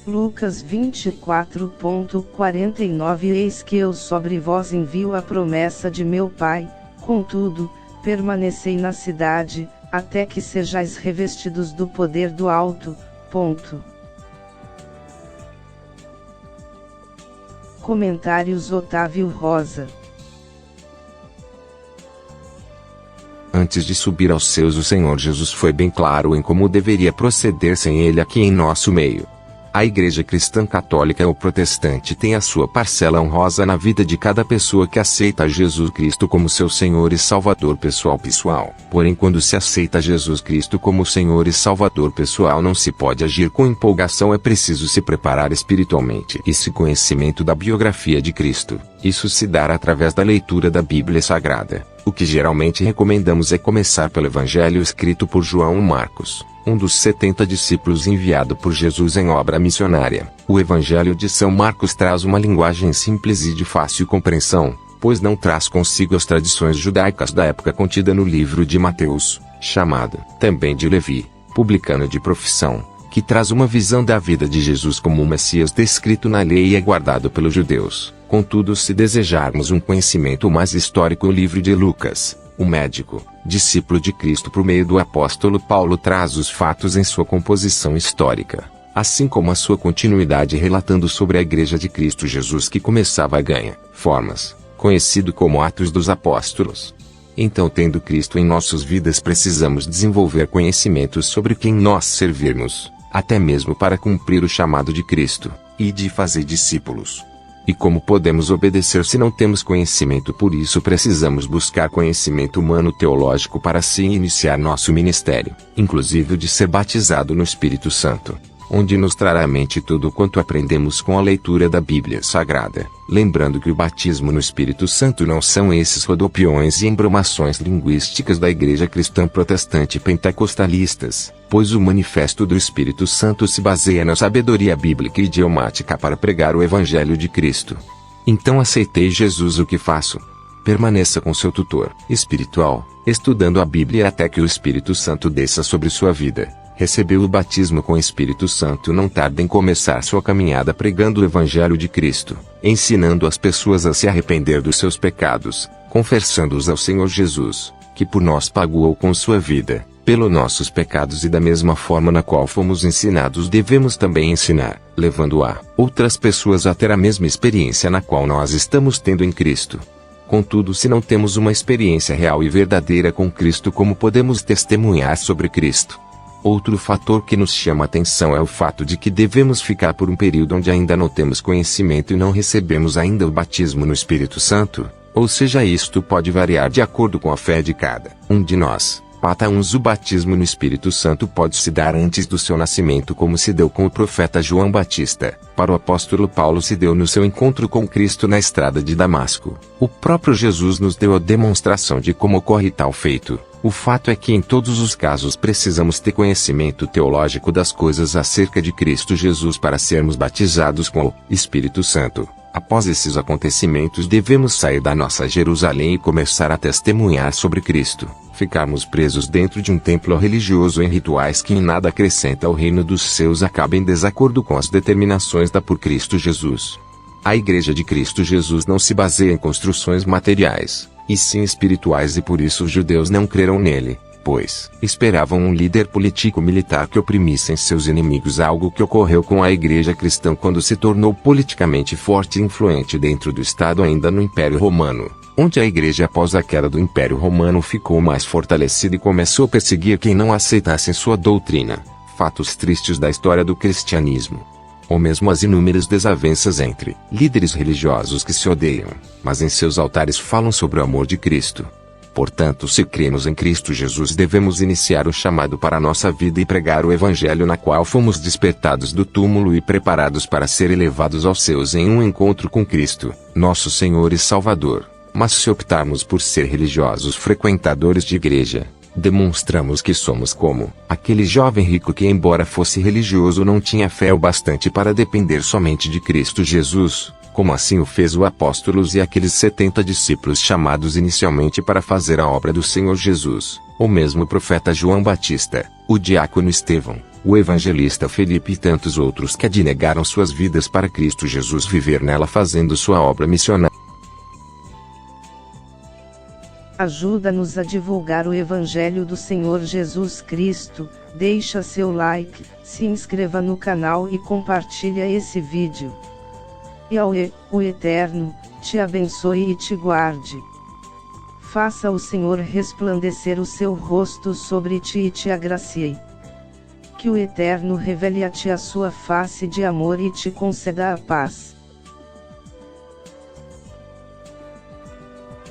Lucas 24:49 Eis que eu sobre vós envio a promessa de meu Pai, contudo, permanecei na cidade, até que sejais revestidos do poder do alto. Comentários Otávio Rosa. Antes de subir aos céus, o Senhor Jesus foi bem claro em como deveria proceder sem ele aqui em nosso meio. A Igreja Cristã Católica ou Protestante tem a sua parcela honrosa na vida de cada pessoa que aceita Jesus Cristo como seu Senhor e Salvador pessoal. Porém, quando se aceita Jesus Cristo como Senhor e Salvador pessoal, não se pode agir com empolgação, é preciso se preparar espiritualmente. Esse conhecimento da biografia de Cristo, isso se dará através da leitura da Bíblia Sagrada. O que geralmente recomendamos é começar pelo Evangelho escrito por João ou Marcos, um dos 70 discípulos enviado por Jesus em obra missionária. O Evangelho de São Marcos traz uma linguagem simples e de fácil compreensão, pois não traz consigo as tradições judaicas da época contida no livro de Mateus, chamado também de Levi, publicano de profissão, que traz uma visão da vida de Jesus como o Messias descrito na lei e aguardado pelos judeus. Contudo, se desejarmos um conhecimento mais histórico, o livro de Lucas, o médico, discípulo de Cristo por meio do apóstolo Paulo, traz os fatos em sua composição histórica, assim como a sua continuidade relatando sobre a Igreja de Cristo Jesus que começava a ganhar formas, conhecido como Atos dos Apóstolos. Então, tendo Cristo em nossas vidas, precisamos desenvolver conhecimentos sobre quem nós servirmos, até mesmo para cumprir o chamado de Cristo, e de fazer discípulos. E como podemos obedecer se não temos conhecimento? Por isso precisamos buscar conhecimento humano teológico para assim iniciar nosso ministério, inclusive o de ser batizado no Espírito Santo, onde nos trará à mente tudo quanto aprendemos com a leitura da Bíblia Sagrada. Lembrando que o batismo no Espírito Santo não são esses rodopiões e embromações linguísticas da Igreja Cristã Protestante Pentecostalistas, pois o manifesto do Espírito Santo se baseia na sabedoria bíblica e idiomática para pregar o Evangelho de Cristo. Então aceitei Jesus, o que faço? Permaneça com seu tutor espiritual, estudando a Bíblia até que o Espírito Santo desça sobre sua vida. Recebeu o batismo com o Espírito Santo, não tarde em começar sua caminhada pregando o Evangelho de Cristo, ensinando as pessoas a se arrepender dos seus pecados, confessando-os ao Senhor Jesus, que por nós pagou com sua vida, pelos nossos pecados, e da mesma forma na qual fomos ensinados devemos também ensinar, levando a outras pessoas a ter a mesma experiência na qual nós estamos tendo em Cristo. Contudo, se não temos uma experiência real e verdadeira com Cristo, como podemos testemunhar sobre Cristo? Outro fator que nos chama a atenção é o fato de que devemos ficar por um período onde ainda não temos conhecimento e não recebemos ainda o batismo no Espírito Santo, ou seja, isto pode variar de acordo com a fé de cada um de nós. Para uns, o batismo no Espírito Santo pode se dar antes do seu nascimento, como se deu com o profeta João Batista. Para o apóstolo Paulo, se deu no seu encontro com Cristo na estrada de Damasco. O próprio Jesus nos deu a demonstração de como ocorre tal feito. O fato é que em todos os casos precisamos ter conhecimento teológico das coisas acerca de Cristo Jesus para sermos batizados com o Espírito Santo. Após esses acontecimentos, devemos sair da nossa Jerusalém e começar a testemunhar sobre Cristo. Ficarmos presos dentro de um templo religioso em rituais que em nada acrescenta ao reino dos céus acaba em desacordo com as determinações da por Cristo Jesus. A Igreja de Cristo Jesus não se baseia em construções materiais, e sim espirituais, e por isso os judeus não creram nele, pois esperavam um líder político-militar que oprimisse seus inimigos, algo que ocorreu com a Igreja cristã quando se tornou politicamente forte e influente dentro do Estado ainda no Império Romano, onde a Igreja após a queda do Império Romano ficou mais fortalecida e começou a perseguir quem não aceitasse sua doutrina. Fatos tristes da história do cristianismo. Ou mesmo as inúmeras desavenças entre líderes religiosos que se odeiam, mas em seus altares falam sobre o amor de Cristo. Portanto, se cremos em Cristo Jesus, devemos iniciar o chamado para a nossa vida e pregar o Evangelho, na qual fomos despertados do túmulo e preparados para ser elevados aos céus em um encontro com Cristo, nosso Senhor e Salvador. Mas se optarmos por ser religiosos frequentadores de igreja, demonstramos que somos como aquele jovem rico que, embora fosse religioso, não tinha fé o bastante para depender somente de Cristo Jesus, como assim o fez o apóstolos e aqueles 70 discípulos chamados inicialmente para fazer a obra do Senhor Jesus, ou mesmo o profeta João Batista, o diácono Estevão, o evangelista Felipe e tantos outros que abnegaram suas vidas para Cristo Jesus viver nela fazendo sua obra missionária. Ajuda-nos a divulgar o Evangelho do Senhor Jesus Cristo, deixa seu like, se inscreva no canal e compartilha esse vídeo. Yahweh, o Eterno, te abençoe e te guarde. Faça o Senhor resplandecer o seu rosto sobre ti e te agracie. Que o Eterno revele a ti a sua face de amor e te conceda a paz.